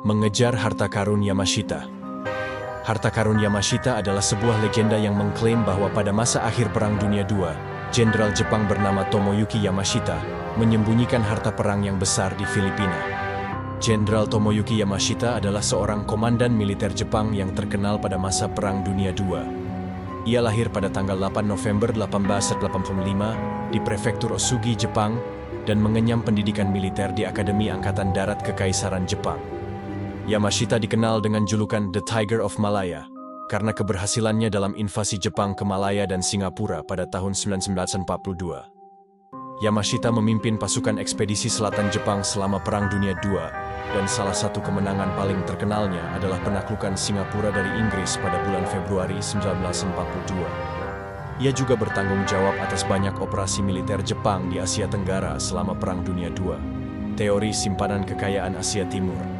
Mengejar harta karun Yamashita. Harta karun Yamashita adalah sebuah legenda yang mengklaim bahwa pada masa akhir Perang Dunia II, Jenderal Jepang bernama Tomoyuki Yamashita menyembunyikan harta perang yang besar di Filipina. Jenderal Tomoyuki Yamashita adalah seorang komandan militer Jepang yang terkenal pada masa Perang Dunia II. Ia lahir pada tanggal 8 November 1885 di Prefektur Osugi, Jepang, dan mengenyam pendidikan militer di Akademi Angkatan Darat Kekaisaran Jepang. Yamashita dikenal dengan julukan The Tiger of Malaya karena keberhasilannya dalam invasi Jepang ke Malaya dan Singapura pada tahun 1942. Yamashita memimpin pasukan ekspedisi selatan Jepang selama Perang Dunia II, dan salah satu kemenangan paling terkenalnya adalah penaklukan Singapura dari Inggris pada bulan Februari 1942. Ia juga bertanggung jawab atas banyak operasi militer Jepang di Asia Tenggara selama Perang Dunia II. Teori simpanan kekayaan Asia Timur.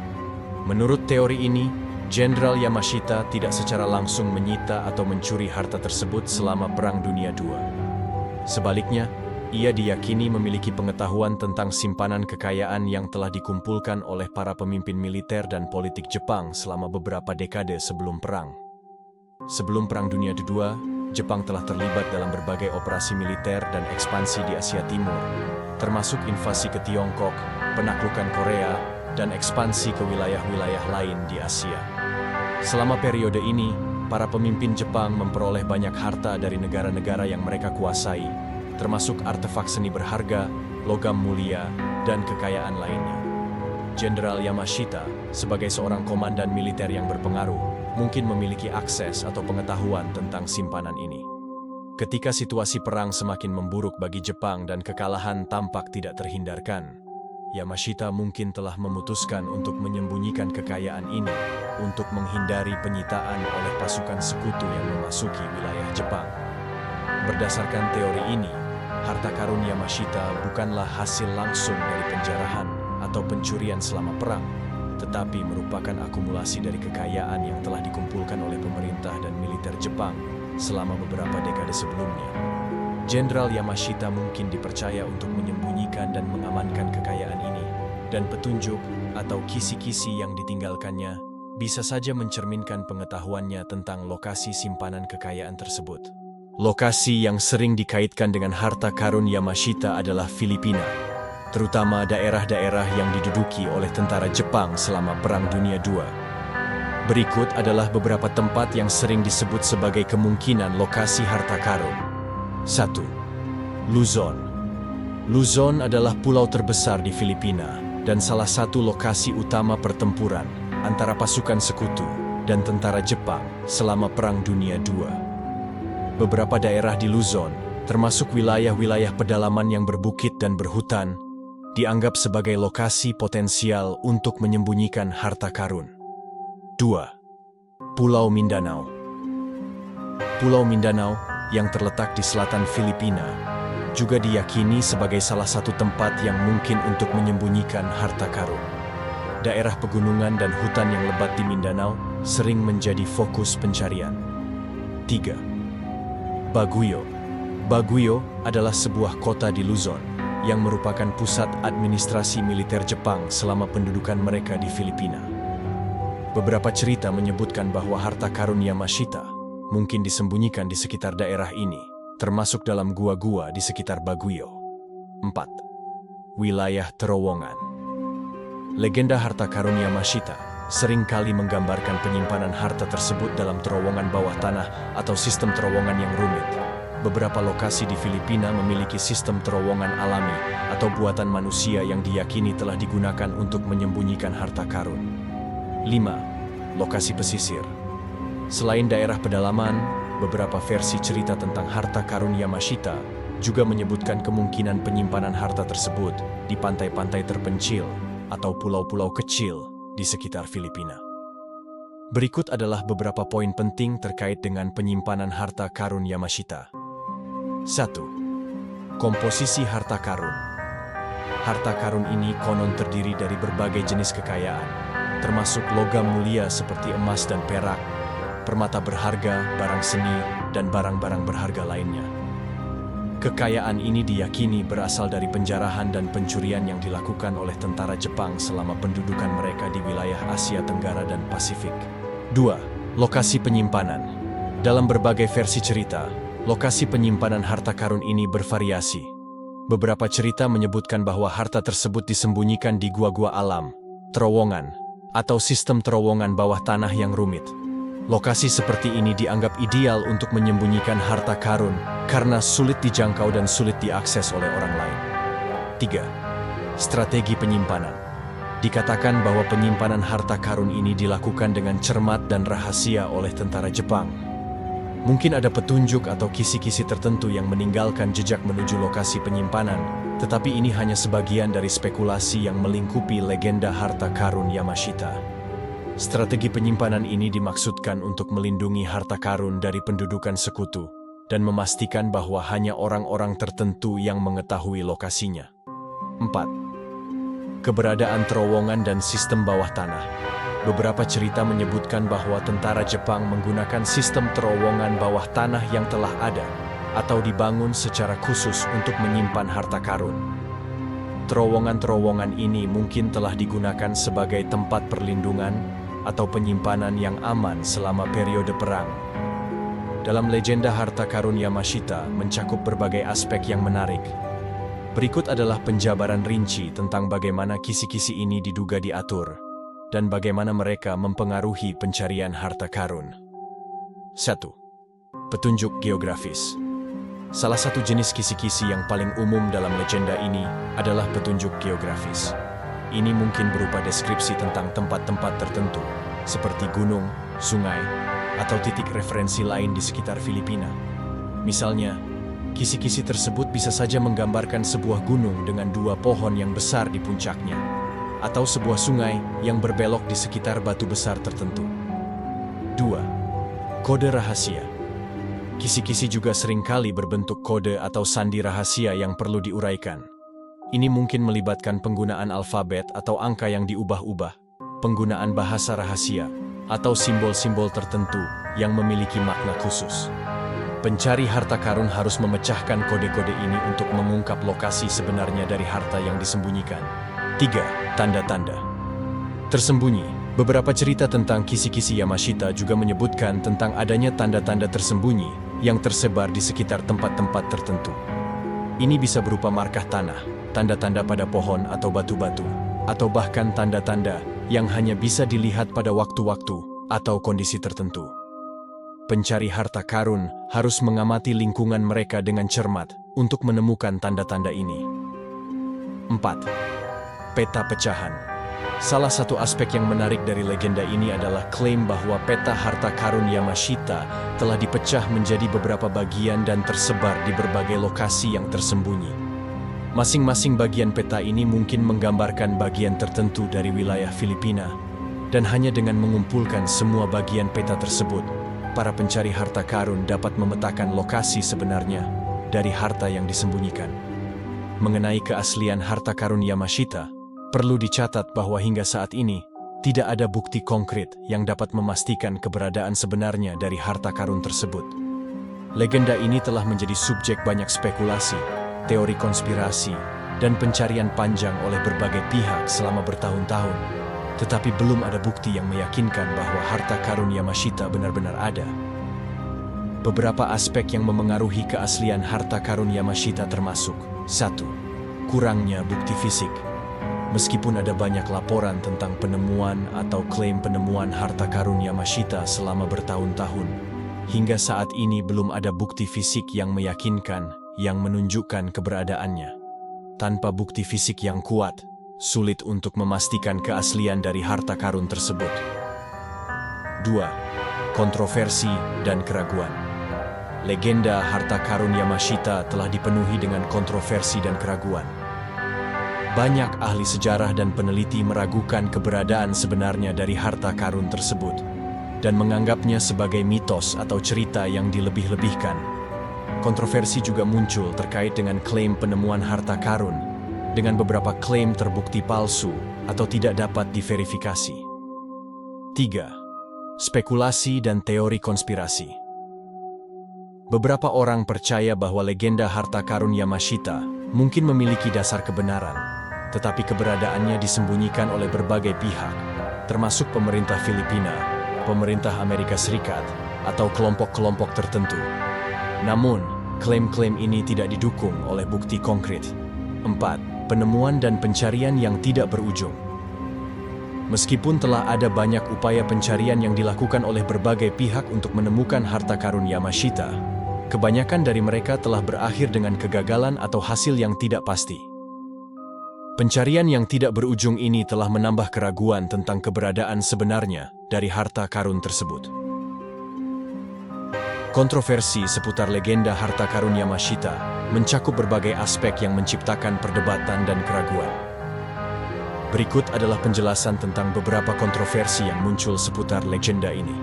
Menurut teori ini, Jenderal Yamashita tidak secara langsung menyita atau mencuri harta tersebut selama Perang Dunia II. Sebaliknya, ia diyakini memiliki pengetahuan tentang simpanan kekayaan yang telah dikumpulkan oleh para pemimpin militer dan politik Jepang selama beberapa dekade sebelum perang. Sebelum Perang Dunia II, Jepang telah terlibat dalam berbagai operasi militer dan ekspansi di Asia Timur, termasuk invasi ke Tiongkok, penaklukan Korea, dan ekspansi ke wilayah-wilayah lain di Asia. Selama periode ini, para pemimpin Jepang memperoleh banyak harta dari negara-negara yang mereka kuasai, termasuk artefak seni berharga, logam mulia, dan kekayaan lainnya. Jenderal Yamashita, sebagai seorang komandan militer yang berpengaruh, mungkin memiliki akses atau pengetahuan tentang simpanan ini. Ketika situasi perang semakin memburuk bagi Jepang dan kekalahan tampak tidak terhindarkan, Yamashita mungkin telah memutuskan untuk menyembunyikan kekayaan ini untuk menghindari penyitaan oleh pasukan sekutu yang memasuki wilayah Jepang. Berdasarkan teori ini, harta karun Yamashita bukanlah hasil langsung dari penjarahan atau pencurian selama perang, tetapi merupakan akumulasi dari kekayaan yang telah dikumpulkan oleh pemerintah dan militer Jepang selama beberapa dekade sebelumnya. Jenderal Yamashita mungkin dipercaya untuk menyembunyikan dan mengamankan kekayaan ini, dan petunjuk atau kisi-kisi yang ditinggalkannya bisa saja mencerminkan pengetahuannya tentang lokasi simpanan kekayaan tersebut. Lokasi yang sering dikaitkan dengan harta karun Yamashita adalah Filipina, terutama daerah-daerah yang diduduki oleh tentara Jepang selama Perang Dunia II. Berikut adalah beberapa tempat yang sering disebut sebagai kemungkinan lokasi harta karun. 1. Luzon. Luzon adalah pulau terbesar di Filipina dan salah satu lokasi utama pertempuran antara pasukan sekutu dan tentara Jepang selama Perang Dunia II. Beberapa daerah di Luzon, termasuk wilayah-wilayah pedalaman yang berbukit dan berhutan, dianggap sebagai lokasi potensial untuk menyembunyikan harta karun. 2. Pulau Mindanao. Pulau Mindanao yang terletak di selatan Filipina juga diyakini sebagai salah satu tempat yang mungkin untuk menyembunyikan harta karun. Daerah pegunungan dan hutan yang lebat di Mindanao sering menjadi fokus pencarian. 3. Baguio. Baguio adalah sebuah kota di Luzon yang merupakan pusat administrasi militer Jepang selama pendudukan mereka di Filipina. Beberapa cerita menyebutkan bahwa harta karun Yamashita mungkin disembunyikan di sekitar daerah ini, termasuk dalam gua-gua di sekitar Baguio. 4. Wilayah terowongan. Legenda harta karun Yamashita seringkali menggambarkan penyimpanan harta tersebut dalam terowongan bawah tanah atau sistem terowongan yang rumit. Beberapa lokasi di Filipina memiliki sistem terowongan alami atau buatan manusia yang diyakini telah digunakan untuk menyembunyikan harta karun. 5. Lokasi pesisir. Selain daerah pedalaman, beberapa versi cerita tentang harta karun Yamashita juga menyebutkan kemungkinan penyimpanan harta tersebut di pantai-pantai terpencil atau pulau-pulau kecil di sekitar Filipina. Berikut adalah beberapa poin penting terkait dengan penyimpanan harta karun Yamashita. 1. Komposisi harta karun. Harta karun ini konon terdiri dari berbagai jenis kekayaan, termasuk logam mulia seperti emas dan perak, permata berharga, barang seni, dan barang-barang berharga lainnya. Kekayaan ini diyakini berasal dari penjarahan dan pencurian yang dilakukan oleh tentara Jepang selama pendudukan mereka di wilayah Asia Tenggara dan Pasifik. 2. Lokasi penyimpanan. Dalam berbagai versi cerita, lokasi penyimpanan harta karun ini bervariasi. Beberapa cerita menyebutkan bahwa harta tersebut disembunyikan di gua-gua alam, terowongan, atau sistem terowongan bawah tanah yang rumit. Lokasi seperti ini dianggap ideal untuk menyembunyikan harta karun karena sulit dijangkau dan sulit diakses oleh orang lain. 3. Strategi penyimpanan. Dikatakan bahwa penyimpanan harta karun ini dilakukan dengan cermat dan rahasia oleh tentara Jepang. Mungkin ada petunjuk atau kisi-kisi tertentu yang meninggalkan jejak menuju lokasi penyimpanan, tetapi ini hanya sebagian dari spekulasi yang melingkupi legenda harta karun Yamashita. Strategi penyimpanan ini dimaksudkan untuk melindungi harta karun dari pendudukan sekutu dan memastikan bahwa hanya orang-orang tertentu yang mengetahui lokasinya. 4. Keberadaan terowongan dan sistem bawah tanah. Beberapa cerita menyebutkan bahwa tentara Jepang menggunakan sistem terowongan bawah tanah yang telah ada atau dibangun secara khusus untuk menyimpan harta karun. Terowongan-terowongan ini mungkin telah digunakan sebagai tempat perlindungan atau penyimpanan yang aman selama periode perang. Dalam legenda harta karun Yamashita mencakup berbagai aspek yang menarik. Berikut adalah penjabaran rinci tentang bagaimana kisi-kisi ini diduga diatur dan bagaimana mereka mempengaruhi pencarian harta karun. 1. Petunjuk geografis. Salah satu jenis kisi-kisi yang paling umum dalam legenda ini adalah petunjuk geografis. Ini mungkin berupa deskripsi tentang tempat-tempat tertentu, seperti gunung, sungai, atau titik referensi lain di sekitar Filipina. Misalnya, kisi-kisi tersebut bisa saja menggambarkan sebuah gunung dengan 2 pohon yang besar di puncaknya, atau sebuah sungai yang berbelok di sekitar batu besar tertentu. 2. Kode rahasia. Kisi-kisi juga seringkali berbentuk kode atau sandi rahasia yang perlu diuraikan. Ini mungkin melibatkan penggunaan alfabet atau angka yang diubah-ubah, penggunaan bahasa rahasia, atau simbol-simbol tertentu yang memiliki makna khusus. Pencari harta karun harus memecahkan kode-kode ini untuk mengungkap lokasi sebenarnya dari harta yang disembunyikan. 3. Tanda-tanda. Tersembunyi. Beberapa cerita tentang kisi-kisi Yamashita juga menyebutkan tentang adanya tanda-tanda tersembunyi yang tersebar di sekitar tempat-tempat tertentu. Ini bisa berupa markah tanah, tanda-tanda pada pohon atau batu-batu, atau bahkan tanda-tanda yang hanya bisa dilihat pada waktu-waktu atau kondisi tertentu. Pencari harta karun harus mengamati lingkungan mereka dengan cermat untuk menemukan tanda-tanda ini. 4. Peta pecahan. Salah satu aspek yang menarik dari legenda ini adalah klaim bahwa peta harta karun Yamashita telah dipecah menjadi beberapa bagian dan tersebar di berbagai lokasi yang tersembunyi. Masing-masing bagian peta ini mungkin menggambarkan bagian tertentu dari wilayah Filipina, dan hanya dengan mengumpulkan semua bagian peta tersebut, para pencari harta karun dapat memetakan lokasi sebenarnya dari harta yang disembunyikan. Mengenai keaslian harta karun Yamashita, perlu dicatat bahwa hingga saat ini, tidak ada bukti konkret yang dapat memastikan keberadaan sebenarnya dari harta karun tersebut. Legenda ini telah menjadi subjek banyak spekulasi, teori konspirasi, dan pencarian panjang oleh berbagai pihak selama bertahun-tahun, tetapi belum ada bukti yang meyakinkan bahwa harta karun Yamashita benar-benar ada. Beberapa aspek yang memengaruhi keaslian harta karun Yamashita termasuk: 1. Kurangnya bukti fisik. Meskipun ada banyak laporan tentang penemuan atau klaim penemuan harta karun Yamashita selama bertahun-tahun, hingga saat ini belum ada bukti fisik yang meyakinkan yang menunjukkan keberadaannya. Tanpa bukti fisik yang kuat, sulit untuk memastikan keaslian dari harta karun tersebut. 2. Kontroversi dan keraguan. Legenda harta karun Yamashita telah dipenuhi dengan kontroversi dan keraguan. Banyak ahli sejarah dan peneliti meragukan keberadaan sebenarnya dari harta karun tersebut dan menganggapnya sebagai mitos atau cerita yang dilebih-lebihkan. Kontroversi juga muncul terkait dengan klaim penemuan harta karun, dengan beberapa klaim terbukti palsu atau tidak dapat diverifikasi. 3. Spekulasi dan teori konspirasi. Beberapa orang percaya bahwa legenda harta karun Yamashita mungkin memiliki dasar kebenaran, tetapi keberadaannya disembunyikan oleh berbagai pihak, termasuk pemerintah Filipina, pemerintah Amerika Serikat, atau kelompok-kelompok tertentu. Namun, klaim-klaim ini tidak didukung oleh bukti konkret. 4. Penemuan dan pencarian yang tidak berujung. Meskipun telah ada banyak upaya pencarian yang dilakukan oleh berbagai pihak untuk menemukan harta karun Yamashita, kebanyakan dari mereka telah berakhir dengan kegagalan atau hasil yang tidak pasti. Pencarian yang tidak berujung ini telah menambah keraguan tentang keberadaan sebenarnya dari harta karun tersebut. Kontroversi seputar legenda harta karun Yamashita mencakup berbagai aspek yang menciptakan perdebatan dan keraguan. Berikut adalah penjelasan tentang beberapa kontroversi yang muncul seputar legenda ini.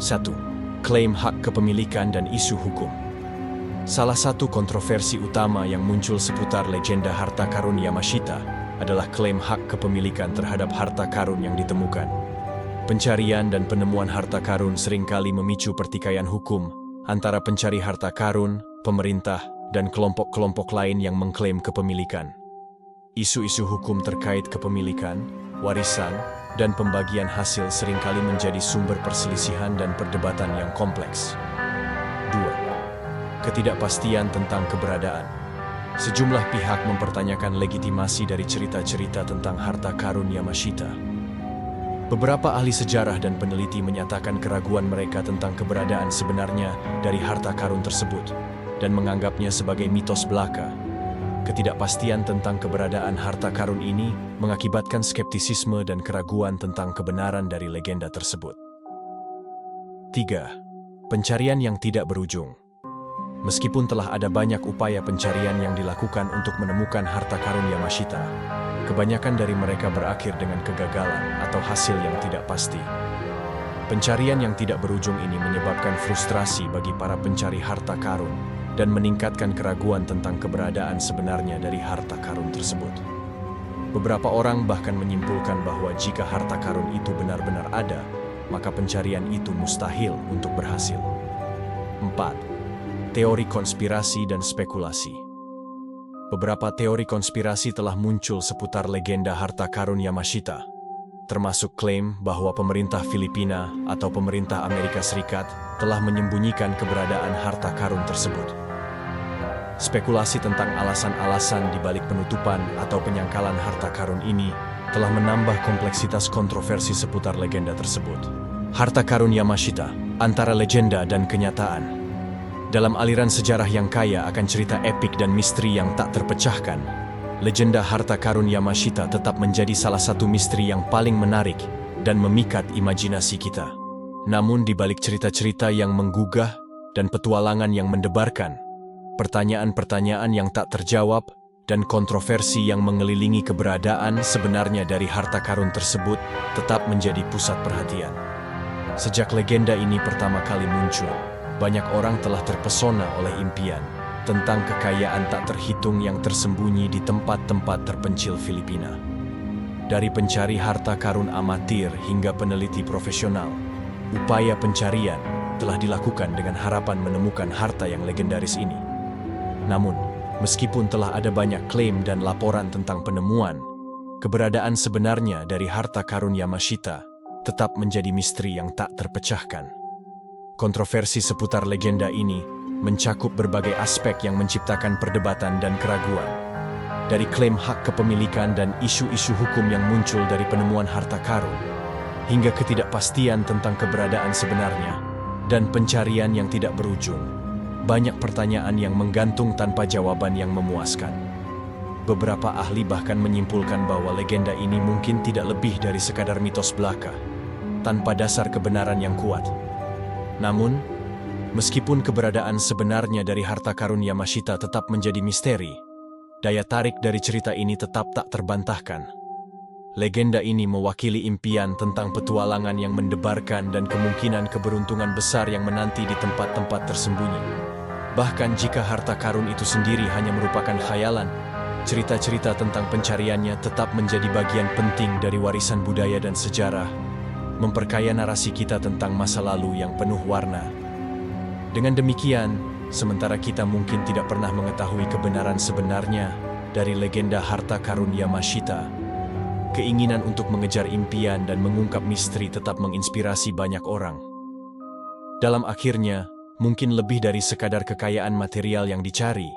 1. Klaim hak kepemilikan dan isu hukum. Salah satu kontroversi utama yang muncul seputar legenda harta karun Yamashita adalah klaim hak kepemilikan terhadap harta karun yang ditemukan. Pencarian dan penemuan harta karun seringkali memicu pertikaian hukum antara pencari harta karun, pemerintah, dan kelompok-kelompok lain yang mengklaim kepemilikan. Isu-isu hukum terkait kepemilikan, warisan, dan pembagian hasil seringkali menjadi sumber perselisihan dan perdebatan yang kompleks. 2. Ketidakpastian tentang keberadaan. Sejumlah pihak mempertanyakan legitimasi dari cerita-cerita tentang harta karun Yamashita. Beberapa ahli sejarah dan peneliti menyatakan keraguan mereka tentang keberadaan sebenarnya dari harta karun tersebut dan menganggapnya sebagai mitos belaka. Ketidakpastian tentang keberadaan harta karun ini mengakibatkan skeptisisme dan keraguan tentang kebenaran dari legenda tersebut. 3. Pencarian yang tidak berujung. Meskipun telah ada banyak upaya pencarian yang dilakukan untuk menemukan harta karun Yamashita, kebanyakan dari mereka berakhir dengan kegagalan atau hasil yang tidak pasti. Pencarian yang tidak berujung ini menyebabkan frustrasi bagi para pencari harta karun dan meningkatkan keraguan tentang keberadaan sebenarnya dari harta karun tersebut. Beberapa orang bahkan menyimpulkan bahwa jika harta karun itu benar-benar ada, maka pencarian itu mustahil untuk berhasil. 4. Teori konspirasi dan spekulasi. Beberapa teori konspirasi telah muncul seputar legenda harta karun Yamashita, termasuk klaim bahwa pemerintah Filipina atau pemerintah Amerika Serikat telah menyembunyikan keberadaan harta karun tersebut. Spekulasi tentang alasan-alasan di balik penutupan atau penyangkalan harta karun ini telah menambah kompleksitas kontroversi seputar legenda tersebut. Harta karun Yamashita, antara legenda dan kenyataan. Dalam aliran sejarah yang kaya akan cerita epik dan misteri yang tak terpecahkan, legenda harta karun Yamashita tetap menjadi salah satu misteri yang paling menarik dan memikat imajinasi kita. Namun di balik cerita-cerita yang menggugah dan petualangan yang mendebarkan, pertanyaan-pertanyaan yang tak terjawab dan kontroversi yang mengelilingi keberadaan sebenarnya dari harta karun tersebut tetap menjadi pusat perhatian. Sejak legenda ini pertama kali muncul, banyak orang telah terpesona oleh impian tentang kekayaan tak terhitung yang tersembunyi di tempat-tempat terpencil Filipina. Dari pencari harta karun amatir hingga peneliti profesional, upaya pencarian telah dilakukan dengan harapan menemukan harta yang legendaris ini. Namun, meskipun telah ada banyak klaim dan laporan tentang penemuan, keberadaan sebenarnya dari harta karun Yamashita tetap menjadi misteri yang tak terpecahkan. Kontroversi seputar legenda ini mencakup berbagai aspek yang menciptakan perdebatan dan keraguan. Dari klaim hak kepemilikan dan isu-isu hukum yang muncul dari penemuan harta karun, hingga ketidakpastian tentang keberadaan sebenarnya dan pencarian yang tidak berujung. Banyak pertanyaan yang menggantung tanpa jawaban yang memuaskan. Beberapa ahli bahkan menyimpulkan bahwa legenda ini mungkin tidak lebih dari sekadar mitos belaka, tanpa dasar kebenaran yang kuat. Namun, meskipun keberadaan sebenarnya dari harta karun Yamashita tetap menjadi misteri, daya tarik dari cerita ini tetap tak terbantahkan. Legenda ini mewakili impian tentang petualangan yang mendebarkan dan kemungkinan keberuntungan besar yang menanti di tempat-tempat tersembunyi. Bahkan jika harta karun itu sendiri hanya merupakan khayalan, cerita-cerita tentang pencariannya tetap menjadi bagian penting dari warisan budaya dan sejarah, memperkaya narasi kita tentang masa lalu yang penuh warna. Dengan demikian, sementara kita mungkin tidak pernah mengetahui kebenaran sebenarnya dari legenda harta karun Yamashita, keinginan untuk mengejar impian dan mengungkap misteri tetap menginspirasi banyak orang. Dalam akhirnya, mungkin lebih dari sekadar kekayaan material yang dicari,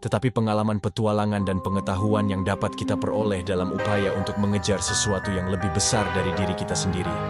tetapi pengalaman petualangan dan pengetahuan yang dapat kita peroleh dalam upaya untuk mengejar sesuatu yang lebih besar dari diri kita sendiri.